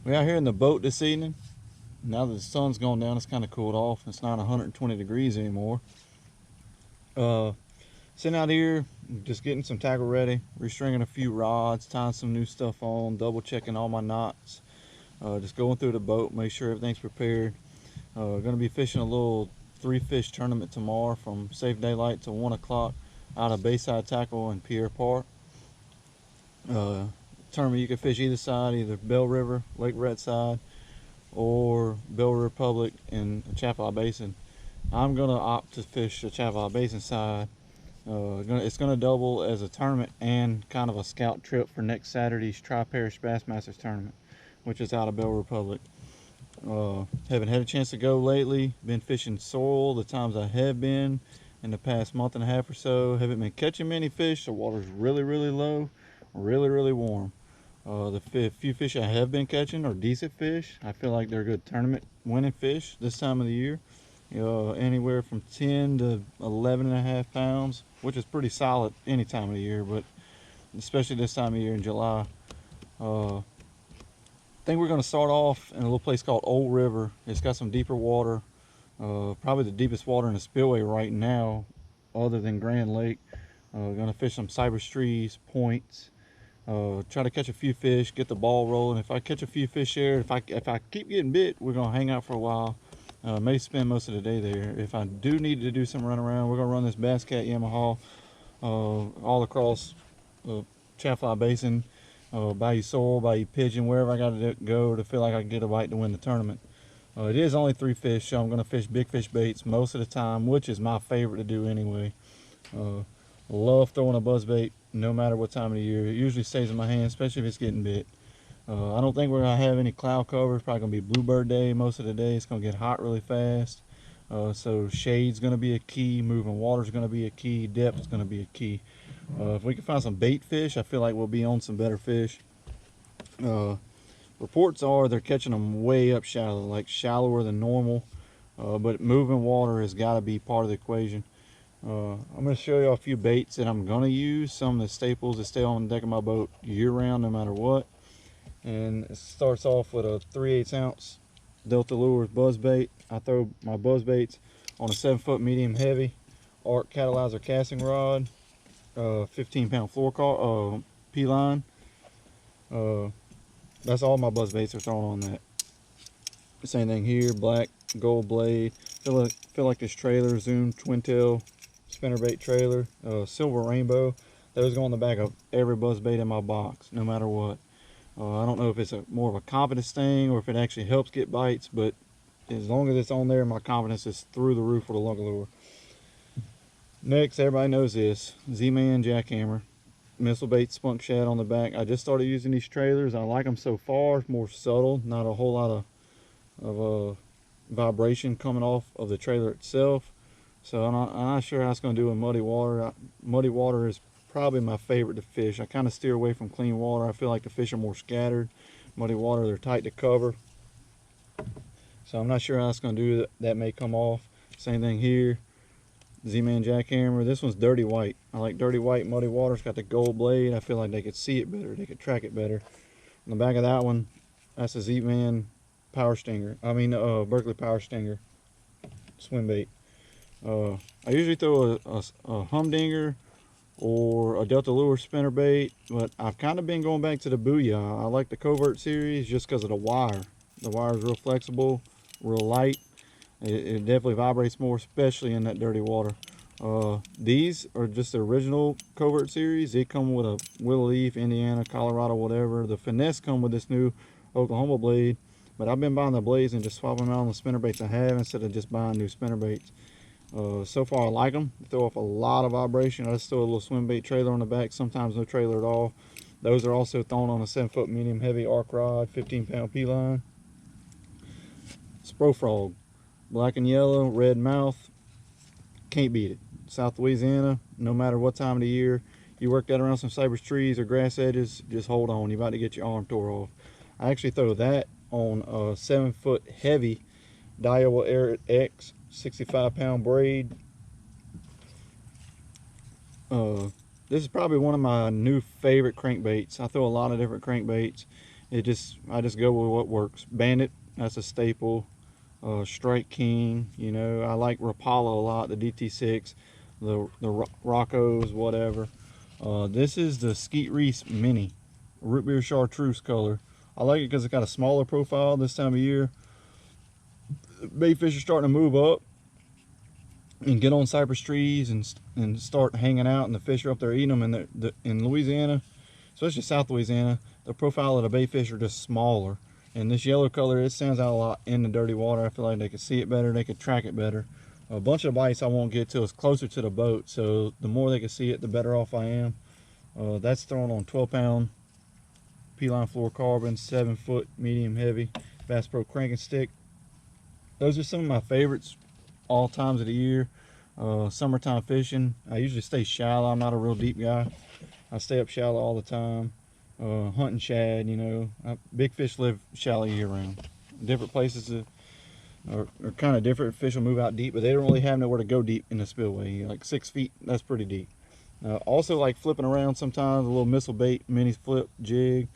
We're out here in the boat this evening. Now that the sun's gone down, it's kind of cooled off. It's not 120 degrees anymore. Sitting out here, just getting some tackle ready, restringing a few rods, tying some new stuff on, double checking all my knots. Just going through the boat, make sure everything's prepared. Gonna be fishing a little 3-fish tournament tomorrow from safe daylight to 1 o'clock out of Bayside Tackle in Pierre Park. Tournament you can fish either side, either Bell River, Lake Red side, or Bell River Public in Atchafalaya Basin. I'm gonna opt to fish the Atchafalaya Basin side. It's gonna double as a tournament and kind of a scout trip for next Saturday's Tri-Parish Bassmasters tournament, which is out of Bell River Public. Haven't had a chance to go lately. Been fishing sorrel the times I have been in the past month and a half or so. Haven't been catching many fish. The water's really low, really warm. The few fish I have been catching are decent fish. I feel like they're good tournament winning fish this time of the year. Anywhere from 10 to 11.5 pounds, which is pretty solid any time of the year, but especially this time of year in July. I think we're going to start off in a little place called Old River. It's got some deeper water, probably the deepest water in the spillway right now other than Grand Lake. Going to fish some cypress trees, points, try to catch a few fish, get the ball rolling. If I catch a few fish there, if I keep getting bit, we're going to hang out for a while. May spend most of the day there. If I do need to do some run around, we're going to run this Bass Cat Yamaha all across Atchafalaya Basin, Bayou Sorrel, Bayou Pigeon, wherever I got to go to feel like I can get a bite to win the tournament. It is only 3 fish, so I'm going to fish big fish baits most of the time, which is my favorite to do anyway. Love throwing a buzz bait no matter what time of the year. It usually stays in my hand, especially if it's getting bit. I don't think we're going to have any cloud cover. It's probably going to be bluebird day most of the day. It's going to get hot really fast. So shade's going to be a key. Moving water's going to be a key. Depth is going to be a key. If we can find some bait fish, I feel like we'll be on some better fish. Reports are they're catching them way up shallow, like shallower than normal. But moving water has got to be part of the equation. I'm going to show you a few baits that I'm going to use. Some of the staples that stay on the deck of my boat year round no matter what. And it starts off with a 3/8 ounce Delta Lures buzz bait. I throw my buzz baits on a 7-foot medium heavy arc catalyzer casting rod, 15-pound floor P-line. That's all my buzz baits are thrown on that. Same thing here, black gold blade. Feel like this trailer, Zoom twin tail spinnerbait trailer, silver rainbow. Those go on the back of every buzz bait in my box, no matter what. I don't know if it's more of a confidence thing or if it actually helps get bites, but as long as it's on there, my confidence is through the roof with a lug lure. Next, everybody knows this, Z-Man jackhammer, missile bait spunk shad on the back. I just started using these trailers. I like them so far. It's more subtle, not a whole lot of vibration coming off of the trailer itself. So I'm not sure how it's going to do in muddy water. Muddy water is probably my favorite to fish. I kind of steer away from clean water. I feel like the fish are more scattered. Muddy water, they're tight to cover. So I'm not sure how it's going to do. That may come off. Same thing here. Z-Man jackhammer. This one's dirty white. I like dirty white muddy water. It's got the gold blade. I feel like they could see it better. They could track it better. On the back of that one, that's a Z-Man power stinger. Berkeley power stinger swim bait. I usually throw a humdinger or a Delta Lure spinner bait, but I've kind of been going back to the Booyah. I like the Covert series just because of the wire. The wire is real flexible, real light. It definitely vibrates more, especially in that dirty water. These are just the original Covert series. They come with a willow leaf, Indiana, Colorado, whatever. The Finesse come with this new Oklahoma blade, but I've been buying the blades and just swapping them out on the spinner baits I have instead of just buying new spinner baits. So far I like them. They throw off a lot of vibration. I just throw a little swim bait trailer on the back, sometimes no trailer at all. Those are also thrown on a 7-foot medium heavy arc rod, 15-pound P-line. Spro Frog, black and yellow, red mouth. Can't beat it. South Louisiana, no matter what time of the year, you work that around some cypress trees or grass edges, just hold on. You're about to get your arm tore off. I actually throw that on a 7-foot heavy Daiwa Air X 65-pound braid. This is probably one of my new favorite crankbaits. I throw a lot of different crankbaits, I just go with what works. Bandit, that's a staple. Strike King, you know, I like Rapala a lot, the DT6, the Roccos, whatever. This is the Skeet Reese Mini, root beer chartreuse color. I like it because it's got a smaller profile this time of year. Bait fish are starting to move up and get on cypress trees and start hanging out, and the fish are up there eating them. And in Louisiana, especially South Louisiana, the profile of the bait fish are just smaller. And this yellow color, it stands out a lot in the dirty water. I feel like they could see it better, they could track it better. A bunch of bites I won't get till it's closer to the boat, so the more they can see it, the better off I am. That's thrown on 12-pound P-line fluorocarbon, 7-foot medium heavy Bass Pro cranking stick. Those are some of my favorites all times of the year. Summertime fishing, I usually stay shallow. I'm not a real deep guy. I stay up shallow all the time. Hunting shad, you know, big fish live shallow year round. Different places are kind of different. Fish will move out deep, but they don't really have nowhere to go deep in the spillway. Like 6 feet, that's pretty deep. Also like flipping around sometimes, a little missile bait, mini flip jig,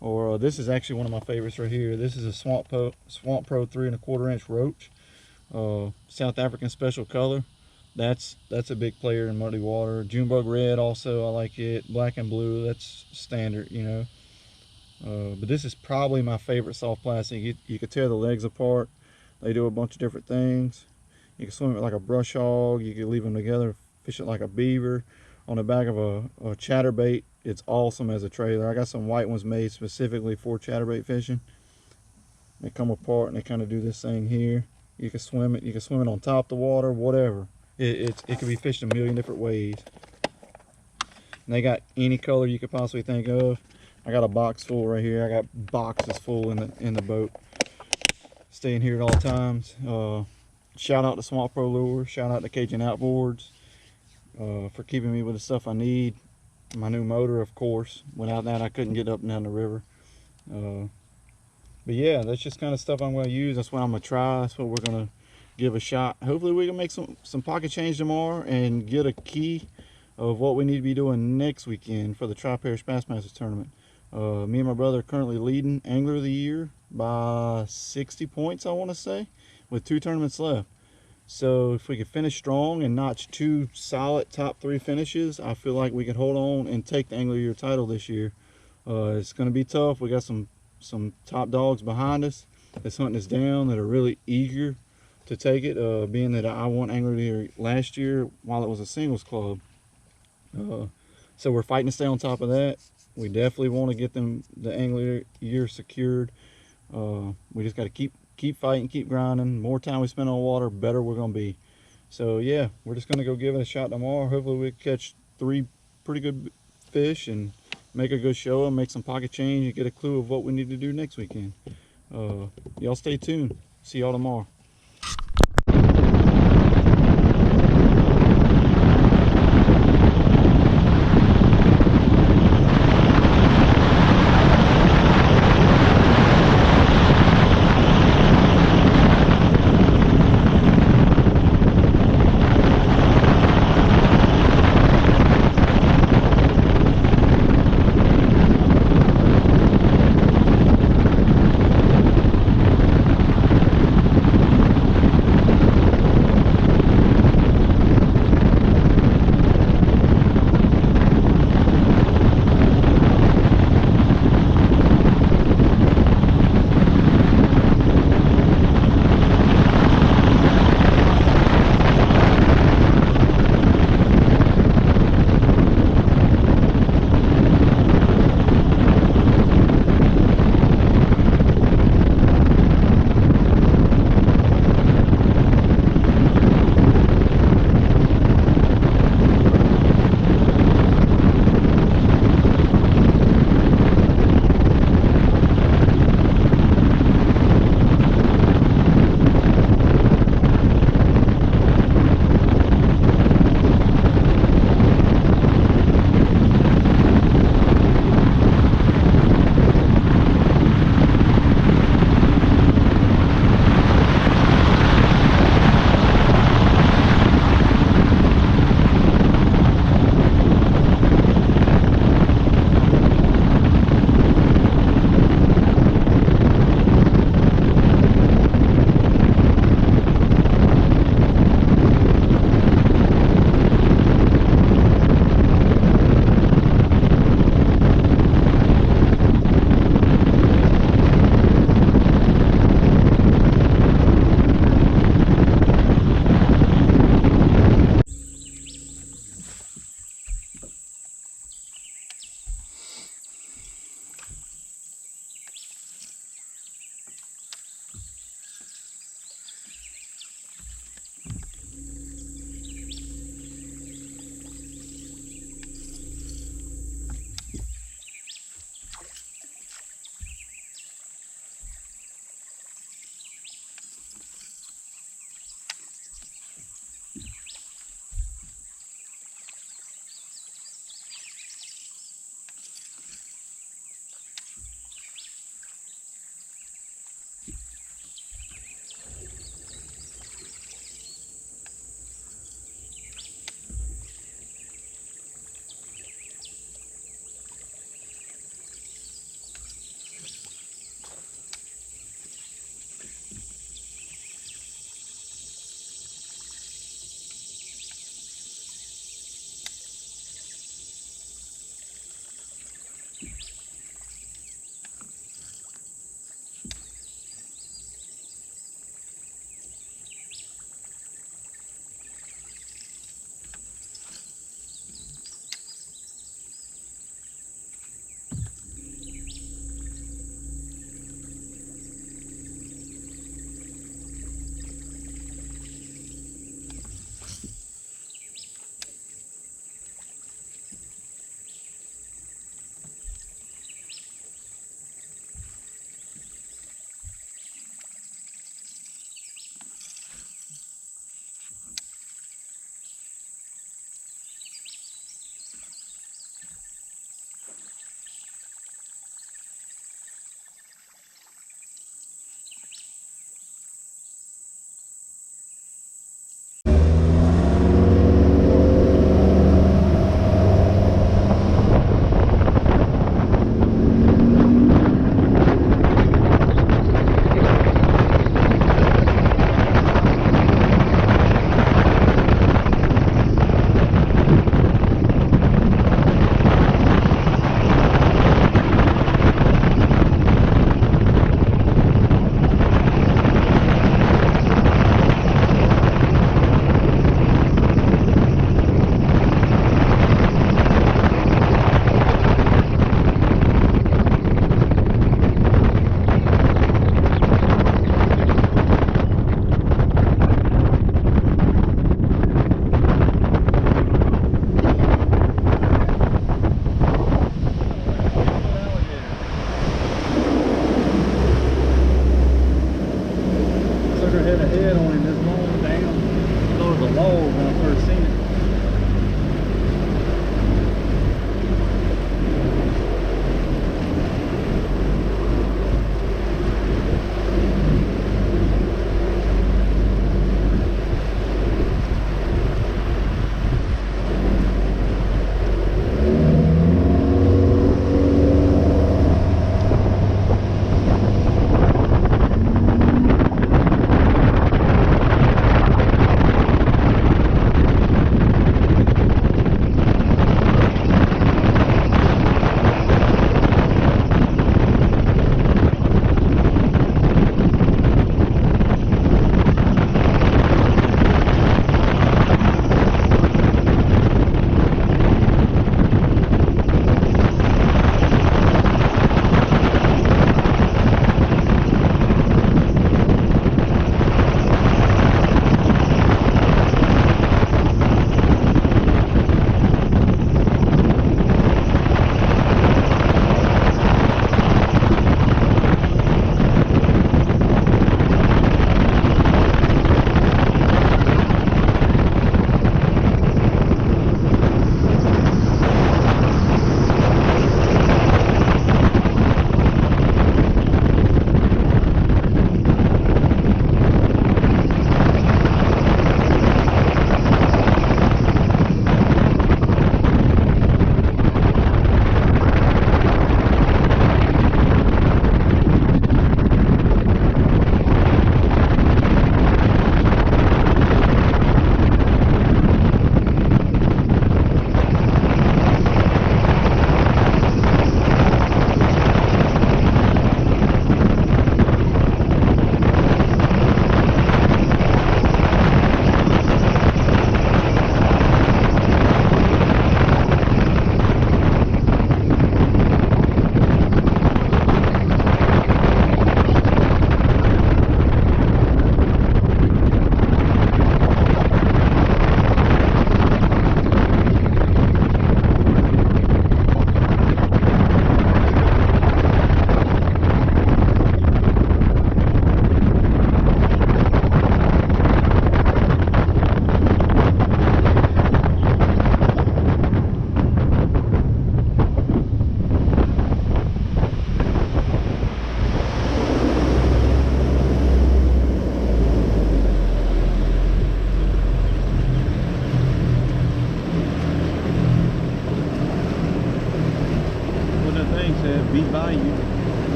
or this is actually one of my favorites right here. This is a Swamp Pro 3¼ inch roach, South African special color. That's a big player in muddy water. Junebug red also, I like it. Black and blue, that's standard, you know. But this is probably my favorite soft plastic. You could tear the legs apart. They do a bunch of different things. You can swim it like a brush hog. You can leave them together, fish it like a beaver. On the back of a chatterbait, it's awesome as a trailer. I got some white ones made specifically for chatterbait fishing. They come apart and they kind of do this thing here. You can swim it. You can swim it on top of the water, whatever. It can be fished a million different ways. And they got any color you could possibly think of. I got a box full right here. I got boxes full in the boat. Staying here at all times. Shout out to Swamp Pro Lures. Shout out to Cajun Outboards for keeping me with the stuff I need. My new motor, of course. Without that, I couldn't get up and down the river. But yeah, that's just kind of stuff I'm going to use. That's what I'm going to try. That's what we're going to give a shot. Hopefully we can make some pocket change tomorrow and get a key of what we need to be doing next weekend for the Tri-Parish Bassmasters tournament. Me and my brother are currently leading Angler of the Year by 60 points, I want to say, with 2 tournaments left. So if we could finish strong and notch 2 solid top 3 finishes, I feel like we can hold on and take the Angler of the Year title this year. It's going to be tough. We got some top dogs behind us that's hunting us down that are really eager to take it, being that I won Angler of the Year last year while it was a singles club. So we're fighting to stay on top of that. We definitely want to get them the Angler of the Year secured. We just got to keep fighting, keep grinding. The more time we spend on water, better we're going to be. So yeah, we're just going to go give it a shot tomorrow. Hopefully we catch 3 pretty good fish and make a good show and make some pocket change and get a clue of what we need to do next weekend. Y'all stay tuned. See y'all tomorrow.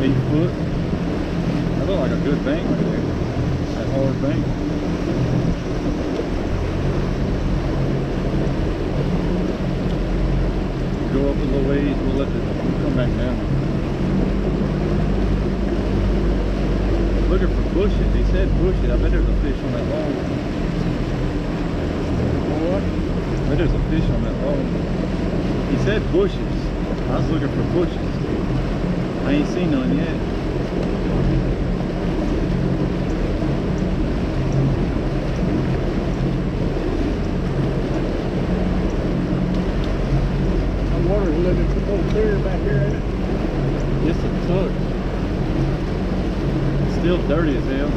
8 foot. That looked like a good bank right there. That hard bank. Go up a little ways, we'll come back down. Looking for bushes. He said bushes. I bet there's a fish on that log. What? I bet there's a fish on that log. He said bushes. I was looking for bushes. I ain't seen none yet. The water's looking a little clear back here, ain't it? Just a touch. It's still dirty as hell.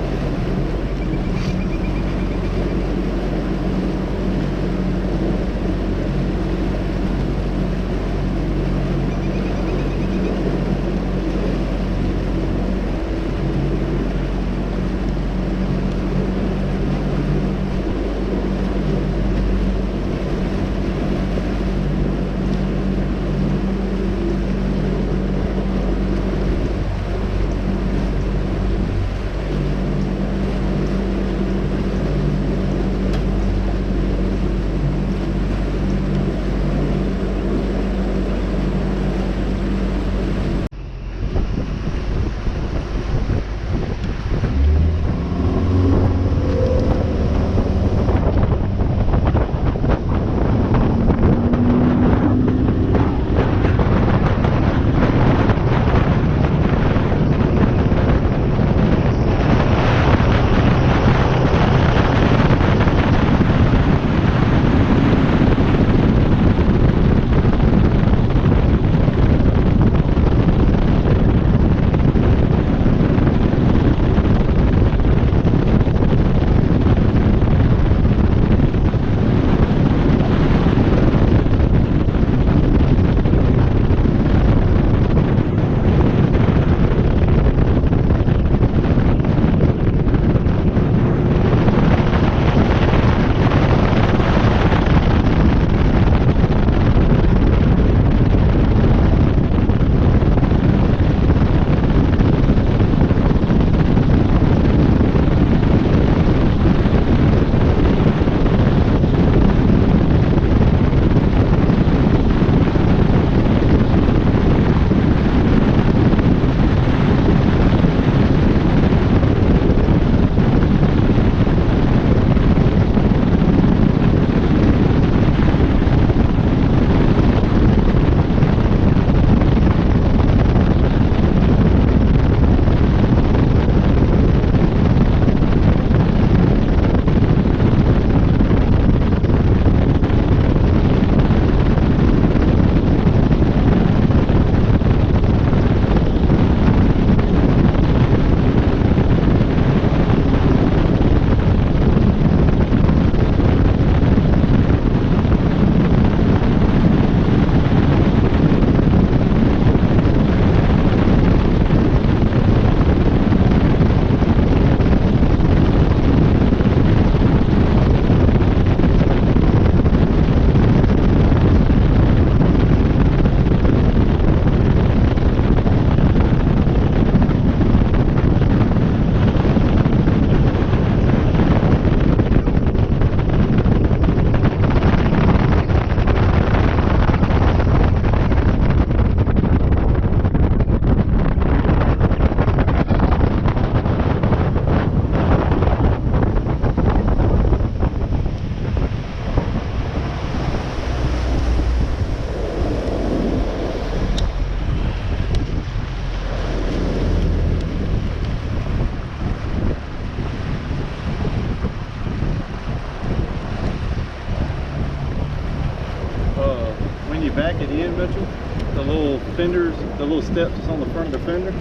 back at the end, Mitchell, the little fenders, the little steps on the front of the fender,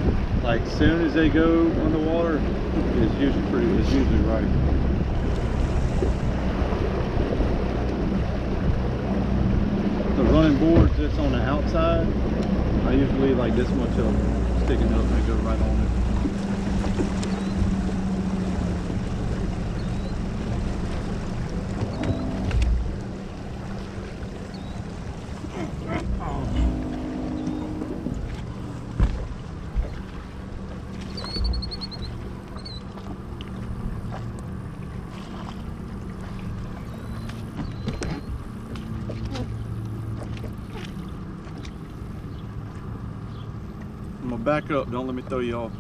like as soon as they go on the water, it's usually right. The running boards that's on the outside, I usually like this much of them sticking up and they go right on it. back up. Don't let me throw you off.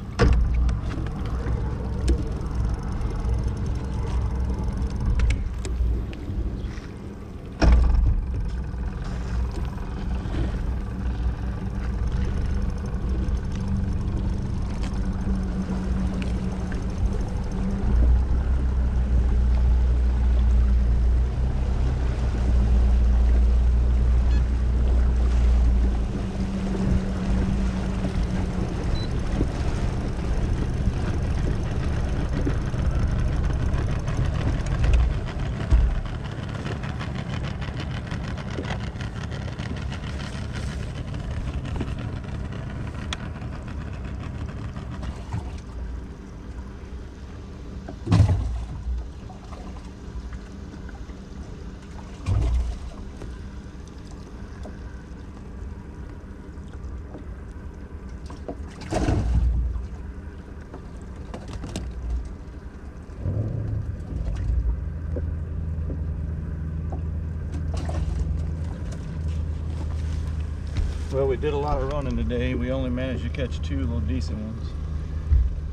Well, we did a lot of running today. We only managed to catch 2 little decent ones.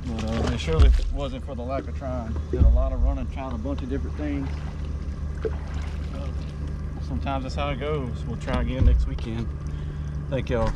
But it surely wasn't for the lack of trying. Did a lot of running, trying a bunch of different things. Sometimes that's how it goes. We'll try again next weekend. Thank y'all.